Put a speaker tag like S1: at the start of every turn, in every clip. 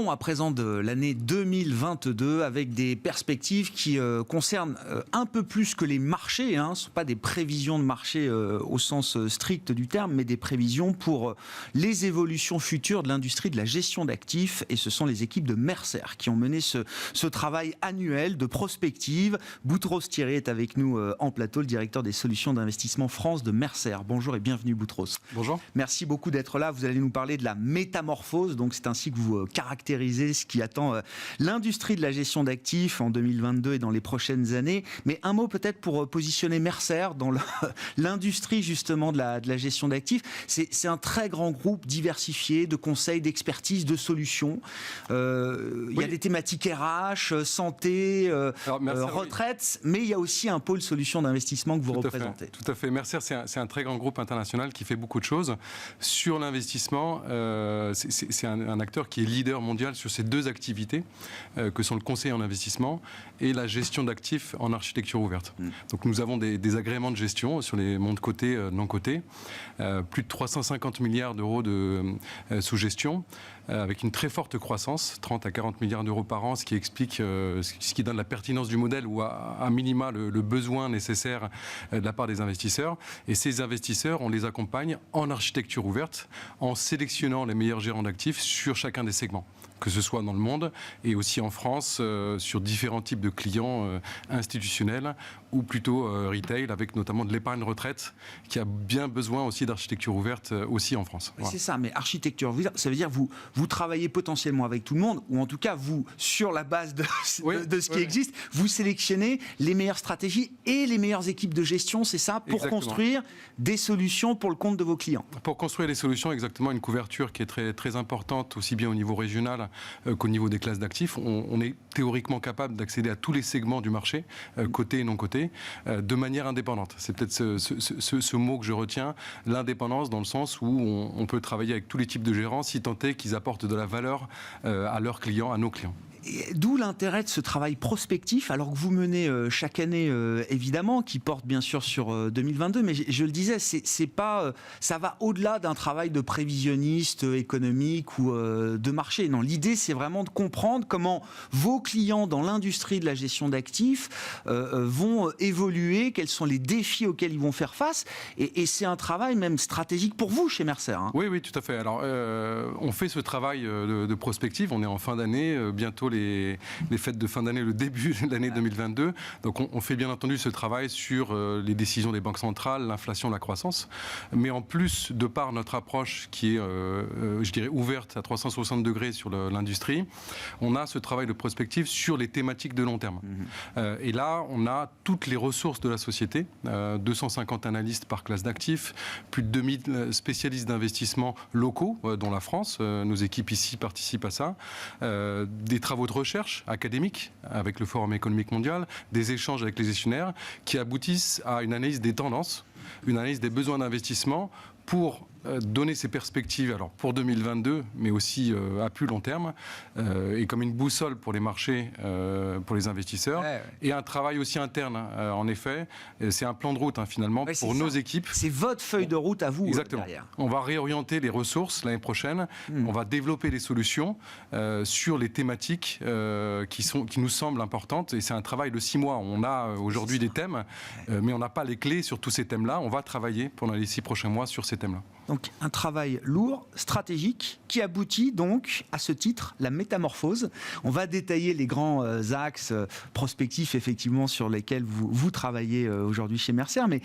S1: Parlons à présent de l'année 2022 avec des perspectives qui concernent un peu plus que les marchés. Ce ne sont pas des prévisions de marché au sens strict du terme, mais des prévisions pour les évolutions futures de l'industrie de la gestion d'actifs. Et ce sont les équipes de Mercer qui ont mené ce travail annuel de prospective. Boutros Thierry est avec nous en plateau, le directeur des solutions d'investissement France de Mercer. Bonjour et bienvenue Boutros.
S2: Bonjour.
S1: Merci beaucoup d'être là. Vous allez nous parler de la métamorphose. Donc c'est ainsi que vous caractérisez ce qui attend l'industrie de la gestion d'actifs en 2022 et dans les prochaines années. Mais un mot peut-être pour positionner Mercer dans l'industrie justement de la gestion d'actifs. C'est un très grand groupe diversifié de conseils, d'expertise, de solutions. Il y a des thématiques RH, santé, retraite, mais il y a aussi un pôle solutions d'investissement que vous représentez.
S2: Tout à fait. Mercer, c'est un très grand groupe international qui fait beaucoup de choses. Sur l'investissement, c'est un acteur qui est leader mondial sur ces deux activités, que sont le conseil en investissement et la gestion d'actifs en architecture ouverte. Donc nous avons des agréments de gestion sur les mondes cotés, non cotés, plus de 350 milliards d'euros sous gestion, avec une très forte croissance, 30 à 40 milliards d'euros par an, ce qui explique, ce qui donne la pertinence du modèle ou à minima le besoin nécessaire de la part des investisseurs. Et ces investisseurs, on les accompagne en architecture ouverte, en sélectionnant les meilleurs gérants d'actifs sur chacun des segments, que ce soit dans le monde et aussi en France, sur différents types de clients institutionnels ou plutôt retail, avec notamment de l'épargne retraite, qui a bien besoin aussi d'architecture ouverte aussi en France.
S1: Voilà. C'est ça, mais architecture ouverte, ça veut dire vous travaillez potentiellement avec tout le monde, ou en tout cas, vous, sur la base de ce qui existe, vous sélectionnez les meilleures stratégies et les meilleures équipes de gestion, c'est ça, pour construire des solutions pour le compte de vos clients.
S2: Pour construire des solutions, exactement, une couverture qui est très, très importante, aussi bien au niveau régional qu'au niveau des classes d'actifs. On est théoriquement capable d'accéder à tous les segments du marché, cotés et non cotés, de manière indépendante. C'est peut-être ce mot que je retiens, l'indépendance, dans le sens où on peut travailler avec tous les types de gérants, si tant est qu'ils apportent de la valeur à leurs clients, à nos clients.
S1: D'où l'intérêt de ce travail prospectif, alors que vous menez chaque année, évidemment, qui porte bien sûr sur 2022, mais je le disais, c'est pas, ça va au-delà d'un travail de prévisionniste économique ou de marché. Non, l'idée, c'est vraiment de comprendre comment vos clients dans l'industrie de la gestion d'actifs vont évoluer, quels sont les défis auxquels ils vont faire face, et c'est un travail même stratégique pour vous chez Mercer.
S2: Oui, tout à fait. Alors, on fait ce travail de prospective, on est en fin d'année, bientôt les fêtes de fin d'année, le début de l'année 2022. Donc on fait bien entendu ce travail sur les décisions des banques centrales, l'inflation, la croissance. Mais en plus, de par notre approche qui est, je dirais, ouverte à 360 degrés sur l'industrie, on a ce travail de prospective sur les thématiques de long terme. Et là, on a toutes les ressources de la société, 250 analystes par classe d'actifs, plus de 2000 spécialistes d'investissement locaux, dont la France. Nos équipes ici participent à ça. Des travaux de recherche académique avec le Forum économique mondial, des échanges avec les gestionnaires qui aboutissent à une analyse des tendances, une analyse des besoins d'investissement pour donner ces perspectives, alors pour 2022, mais aussi à plus long terme, et comme une boussole pour les marchés, pour les investisseurs, et un travail aussi interne, en effet. C'est un plan de route, finalement, pour nos équipes.
S1: C'est votre feuille de route à vous.
S2: Exactement.
S1: Derrière.
S2: On va réorienter les ressources l'année prochaine, on va développer des solutions sur les thématiques qui nous semblent importantes, et c'est un travail de 6 mois. On a aujourd'hui des thèmes, mais on n'a pas les clés sur tous ces thèmes-là. On va travailler pendant les 6 prochains mois sur ces thèmes-là.
S1: Donc un travail lourd, stratégique, qui aboutit donc à ce titre, la métamorphose. On va détailler les grands axes prospectifs effectivement sur lesquels vous travaillez aujourd'hui chez Mercer, mais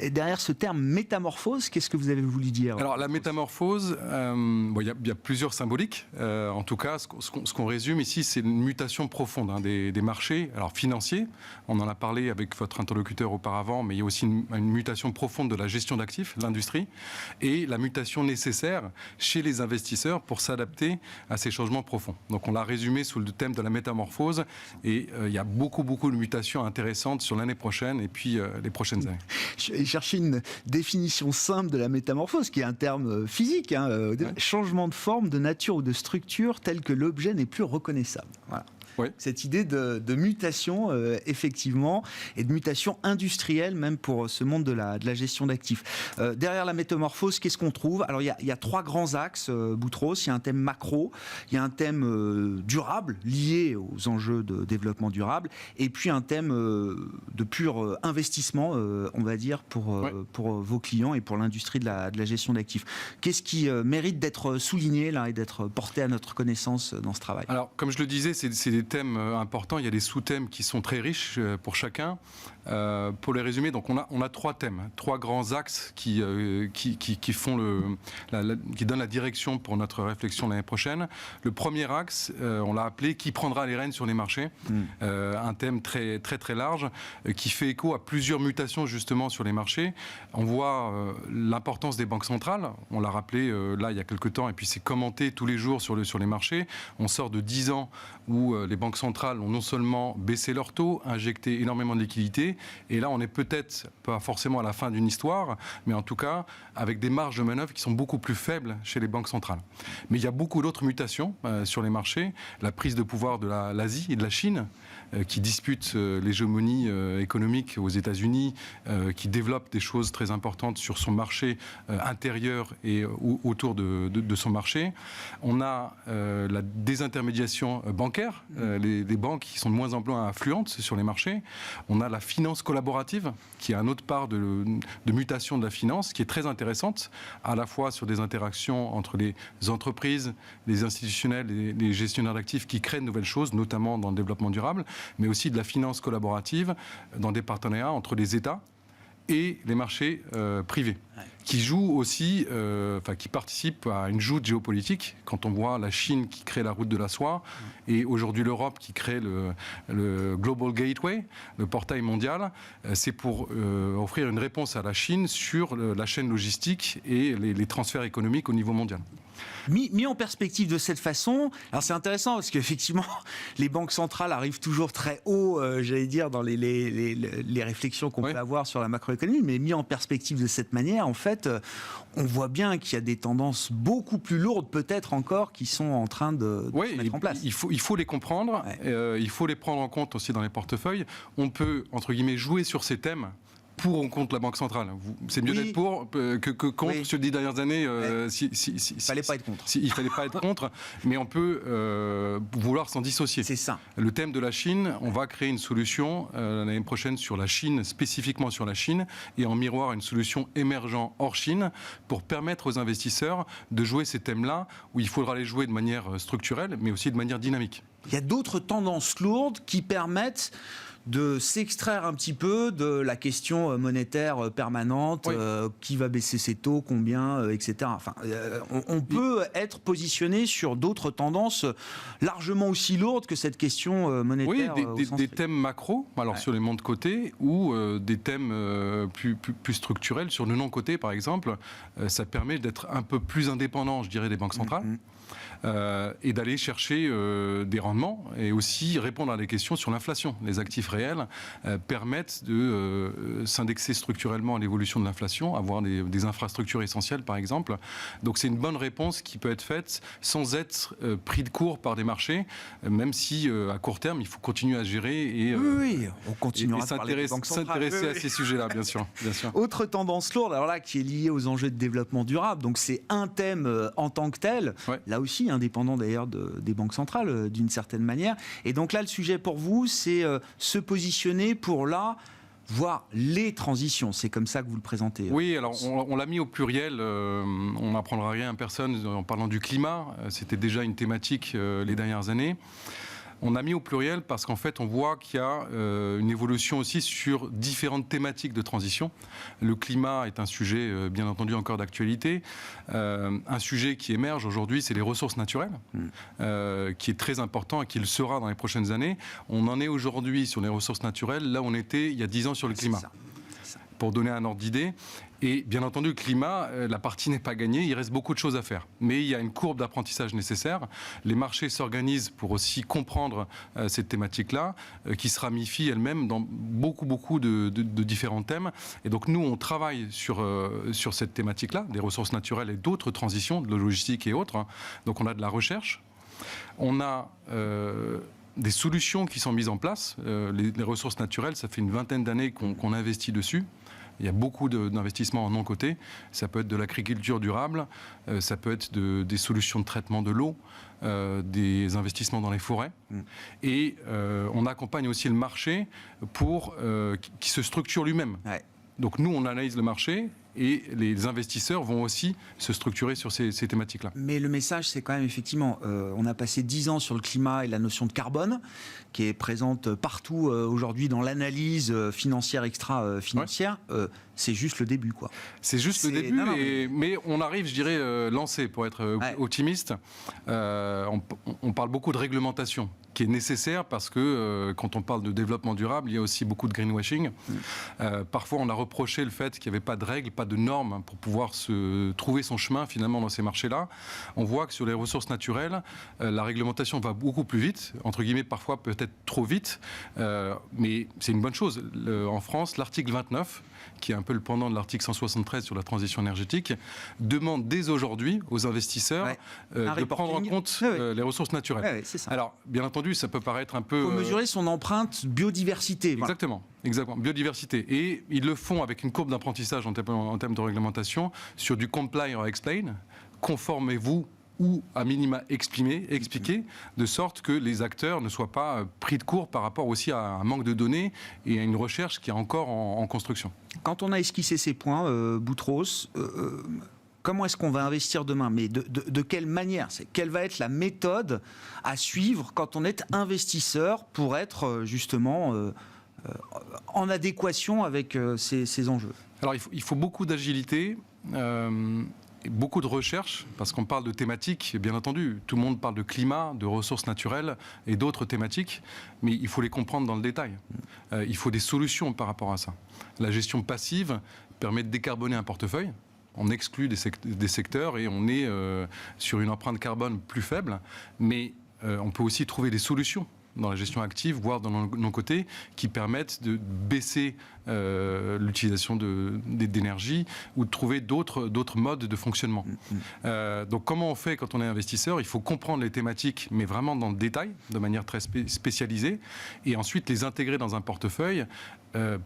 S1: derrière ce terme métamorphose, qu'est-ce que vous avez voulu dire?
S2: Alors la métamorphose, il y a plusieurs symboliques. En tout cas, ce qu'on résume ici, c'est une mutation profonde des marchés, alors financiers, on en a parlé avec votre interlocuteur auparavant, mais il y a aussi une mutation profonde de la gestion d'actifs, l'industrie, et la mutation nécessaire chez les investisseurs pour s'adapter à ces changements profonds. Donc on l'a résumé sous le thème de la métamorphose, et il y a beaucoup de mutations intéressantes sur l'année prochaine et puis les prochaines années.
S1: Je vais chercher une définition simple de la métamorphose, qui est un terme physique, changement de forme, de nature ou de structure tel que l'objet n'est plus reconnaissable. Voilà.
S2: Oui.
S1: Cette idée de mutation, effectivement, et de mutation industrielle même pour ce monde de la gestion d'actifs. Derrière la métamorphose, qu'est-ce qu'on trouve? Alors, il y a trois grands axes, Boutros. Il y a un thème macro, il y a un thème durable, lié aux enjeux de développement durable, et puis un thème de pur investissement, on va dire, pour vos clients et pour l'industrie de la gestion d'actifs. Qu'est-ce qui mérite d'être souligné là et d'être porté à notre connaissance dans ce travail?
S2: Alors, comme je le disais, c'est des thèmes importants. Il y a des sous-thèmes qui sont très riches pour chacun. Pour les résumer, donc on a trois thèmes, trois grands axes qui font qui donnent la direction pour notre réflexion l'année prochaine. Le premier axe, on l'a appelé qui prendra les rênes sur les marchés. Un thème très très très large qui fait écho à plusieurs mutations justement sur les marchés. On voit l'importance des banques centrales. On l'a rappelé là il y a quelques temps et puis c'est commenté tous les jours sur les marchés. On sort de 10 ans où les banques centrales ont non seulement baissé leurs taux, injecté énormément de liquidités, et là on est peut-être pas forcément à la fin d'une histoire, mais en tout cas avec des marges de manœuvre qui sont beaucoup plus faibles chez les banques centrales. Mais il y a beaucoup d'autres mutations sur les marchés. La prise de pouvoir de l'Asie et de la Chine qui disputent l'hégémonie économique aux États-Unis, qui développe des choses très importantes sur son marché intérieur et autour de son marché. On a la désintermédiation bancaire, les banques qui sont de moins en moins influentes sur les marchés. On a la finance collaborative, qui est une autre part de mutation de la finance, qui est très intéressante, à la fois sur des interactions entre les entreprises, les institutionnels, les gestionnaires d'actifs qui créent de nouvelles choses, notamment dans le développement durable, mais aussi de la finance collaborative dans des partenariats entre les États et les marchés privés, qui jouent aussi, qui participent à une joute géopolitique. Quand on voit la Chine qui crée la route de la soie et aujourd'hui l'Europe qui crée le Global Gateway, le portail mondial, c'est pour offrir une réponse à la Chine sur la chaîne logistique et les transferts économiques au niveau mondial.
S1: Mis en perspective de cette façon, alors c'est intéressant parce qu'effectivement, les banques centrales arrivent toujours très haut, j'allais dire, dans les réflexions qu'on peut avoir sur la macroéconomie, mais mis en perspective de cette manière, en fait, on voit bien qu'il y a des tendances beaucoup plus lourdes, peut-être encore, qui sont en train de se mettre en place.
S2: Il faut les comprendre, il faut les prendre en compte aussi dans les portefeuilles. On peut, entre guillemets, jouer sur ces thèmes pour ou contre la Banque centrale. C'est mieux d'être pour que contre sur les 10 dernières années.
S1: Il fallait pas être contre.
S2: Il fallait pas être contre, mais on peut vouloir s'en dissocier.
S1: C'est ça.
S2: Le thème de la Chine, on va créer une solution l'année prochaine sur la Chine, spécifiquement sur la Chine, et en miroir une solution émergente hors Chine pour permettre aux investisseurs de jouer ces thèmes-là, où il faudra les jouer de manière structurelle, mais aussi de manière dynamique.
S1: Il y a d'autres tendances lourdes qui permettent de s'extraire un petit peu de la question monétaire permanente, qui va baisser ses taux, combien, etc. Enfin, on peut être positionné sur d'autres tendances largement aussi lourdes que cette question monétaire.
S2: Oui, des thèmes macro, alors sur les mondes cotés, ou des thèmes plus structurels sur le non-coté, par exemple. Ça permet d'être un peu plus indépendant, je dirais, des banques centrales. Et d'aller chercher des rendements et aussi répondre à des questions sur l'inflation. Les actifs réels permettent de s'indexer structurellement à l'évolution de l'inflation, avoir des infrastructures essentielles par exemple. Donc c'est une bonne réponse qui peut être faite sans être pris de court par des marchés, même si à court terme il faut continuer à gérer et,
S1: on continuera de parler des banques centrales.
S2: S'intéresser à ces sujets-là, bien sûr.
S1: Autre tendance lourde, alors là, qui est liée aux enjeux de développement durable, donc c'est un thème en tant que tel, là aussi indépendant d'ailleurs des banques centrales d'une certaine manière. Et donc là, le sujet pour vous, c'est se positionner pour voir les transitions. C'est comme ça que vous le présentez.
S2: Oui, alors on l'a mis au pluriel. On n'apprendra rien à personne en parlant du climat. C'était déjà une thématique les dernières années. On a mis au pluriel parce qu'en fait, on voit qu'il y a une évolution aussi sur différentes thématiques de transition. Le climat est un sujet, bien entendu, encore d'actualité. Un sujet qui émerge aujourd'hui, c'est les ressources naturelles, qui est très important et qui le sera dans les prochaines années. On en est aujourd'hui sur les ressources naturelles, là où on était il y a 10 ans sur le climat. Pour donner un ordre d'idée. Et bien entendu, le climat, la partie n'est pas gagnée, il reste beaucoup de choses à faire. Mais il y a une courbe d'apprentissage nécessaire. Les marchés s'organisent pour aussi comprendre cette thématique-là, qui se ramifie elle-même dans beaucoup de différents thèmes. Et donc nous, on travaille sur cette thématique-là, des ressources naturelles et d'autres transitions, de la logistique et autres. Donc on a de la recherche. On a des solutions qui sont mises en place. Les ressources naturelles, ça fait une vingtaine d'années qu'on investit dessus. Il y a beaucoup d'investissements en non-coté. Ça peut être de l'agriculture durable, ça peut être des solutions de traitement de l'eau, des investissements dans les forêts. Et on accompagne aussi le marché pour qui se structure lui-même. Ouais. Donc nous, on analyse le marché et les investisseurs vont aussi se structurer sur ces thématiques-là.
S1: Mais le message, c'est quand même effectivement, on a passé 10 ans sur le climat et la notion de carbone, qui est présente partout aujourd'hui dans l'analyse financière, extra-financière. Ouais. C'est juste le début, quoi.
S2: C'est juste le début, mais on arrive, je dirais, lancé, pour être optimiste. On parle beaucoup de réglementation, qui est nécessaire parce que quand on parle de développement durable, il y a aussi beaucoup de greenwashing. Parfois, on a reproché le fait qu'il n'y avait pas de règles, pas de normes pour pouvoir trouver son chemin finalement dans ces marchés-là. On voit que sur les ressources naturelles, la réglementation va beaucoup plus vite, entre guillemets parfois peut-être trop vite, mais c'est une bonne chose. En France, l'article 29, qui est un peu le pendant de l'article 173 sur la transition énergétique, demande dès aujourd'hui aux investisseurs de prendre en compte les ressources naturelles.
S1: C'est ça.
S2: Alors, bien entendu, ça peut paraître un peu...
S1: Il faut mesurer son empreinte biodiversité.
S2: Exactement. Exactement, biodiversité. Et ils le font avec une courbe d'apprentissage en termes de réglementation sur du comply or explain. Conformez-vous ou à minima expliquer, de sorte que les acteurs ne soient pas pris de court par rapport aussi à un manque de données et à une recherche qui est encore en construction.
S1: Quand on a esquissé ces points, Boutros, comment est-ce qu'on va investir demain? Mais de quelle manière? Quelle va être la méthode à suivre quand on est investisseur pour être justement en adéquation avec ces enjeux?
S2: Alors il faut beaucoup d'agilité. Beaucoup de recherche, parce qu'on parle de thématiques, bien entendu, tout le monde parle de climat, de ressources naturelles et d'autres thématiques, mais il faut les comprendre dans le détail. Il faut des solutions par rapport à ça. La gestion passive permet de décarboner un portefeuille, on exclut des secteurs et on est sur une empreinte carbone plus faible, mais on peut aussi trouver des solutions dans la gestion active, voire dans le non-coté, qui permettent de baisser l'utilisation d'énergie ou de trouver d'autres modes de fonctionnement. Donc comment on fait quand on est investisseur? Il faut comprendre les thématiques, mais vraiment dans le détail, de manière très spécialisée, et ensuite les intégrer dans un portefeuille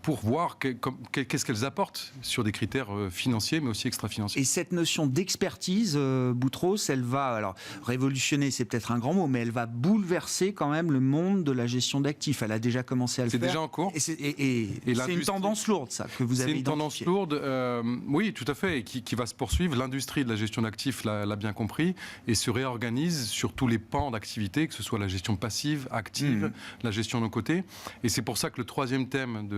S2: pour voir qu'est-ce qu'elles apportent sur des critères financiers, mais aussi extra-financiers.
S1: Et cette notion d'expertise, Boutros, elle va, alors révolutionner, c'est peut-être un grand mot, mais elle va bouleverser quand même le monde de la gestion d'actifs. Elle a déjà commencé à le faire.
S2: C'est déjà en cours.
S1: Et c'est une tendance lourde, ça, que vous avez identifiée.
S2: C'est une tendance lourde, oui, tout à fait, et qui va se poursuivre. L'industrie de la gestion d'actifs l'a bien compris et se réorganise sur tous les pans d'activité, que ce soit la gestion passive, active, la gestion non cotée. Et c'est pour ça que le troisième thème de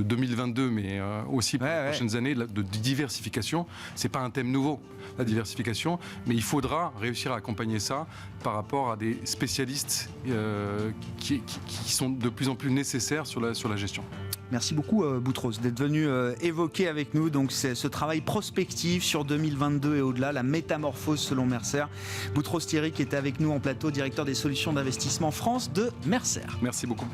S2: 2022, mais aussi pour les prochaines années, de diversification, c'est pas un thème nouveau, la diversification, mais il faudra réussir à accompagner ça par rapport à des spécialistes qui sont de plus en plus nécessaires sur la gestion.
S1: Merci beaucoup Boutros d'être venu évoquer avec nous donc ce travail prospectif sur 2022 et au-delà, la métamorphose selon Mercer. Boutros Thierry qui était avec nous en plateau, directeur des solutions d'investissement France de Mercer.
S2: Merci beaucoup.